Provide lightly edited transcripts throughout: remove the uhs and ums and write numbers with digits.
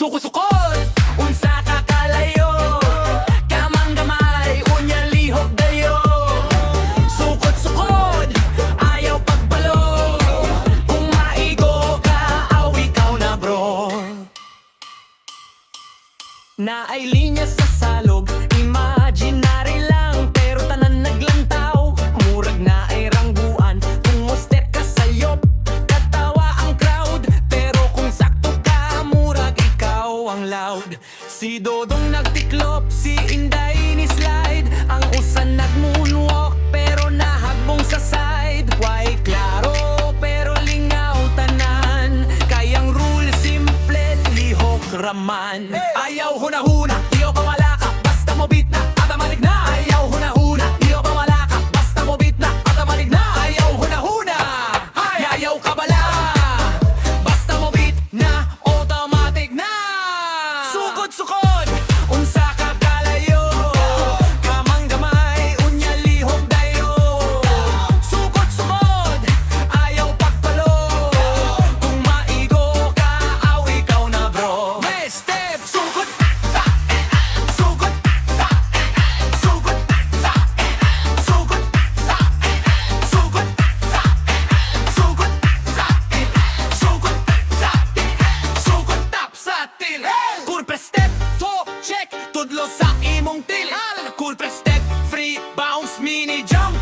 Suko-sukod, unsa ka kalayo, kamang gamay, unya lihok dayo. Sukot-sukod, ayaw pagbalo, kung maigo ka, aw ikaw na bro. Na ay linya sa salog, imaginary lang, pero tanan naglantaw. Murag na ay rangguan, kung mo step ka sayop, katawa ang crowd. Pero kung sakto ka, murag ikaw ang loud. Si Dodong nagtiklop, si Inday ni slide, ang usan nag-moonwalk, pero nahagbong sa side. Why klaro, pero lingaw tanan, kayang rule simple, lihok raman. Ayaw huna-huna, iyo pa wala ka, basta mo beat na, atamalig na. Ayaw huna-huna, iyo pa wala ka, basta mo beat na, atamalig na. Ayaw huna-huna, ayaw ka bala, basta mo beat na, automatic na. Sukod-sukod, unsa ka kalayo, kamang gamay, unya lihok dayo. Sukod-sukod, ayaw pagpalo, kung maigo ka, aw ikaw na bro. May step, sukod, sukod, sukod, sukod, sukod, sukod, sukod, tap sa til. Kurpe step, top check, tudlo sa imong til. Kurpe step, free bounce, mini jump.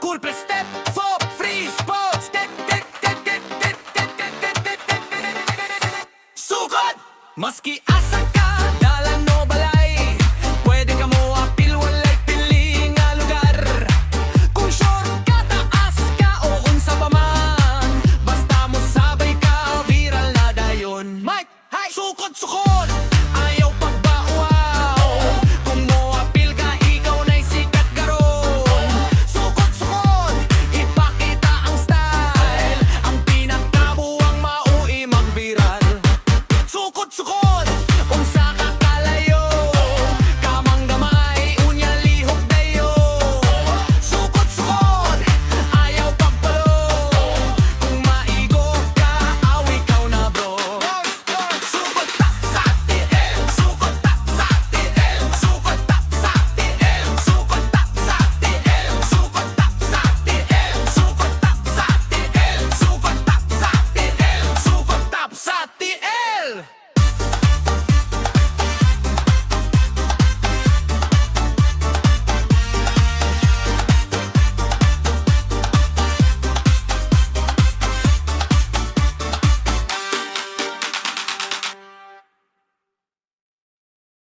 Kurpe step, top free spot, step, sukod, maski asa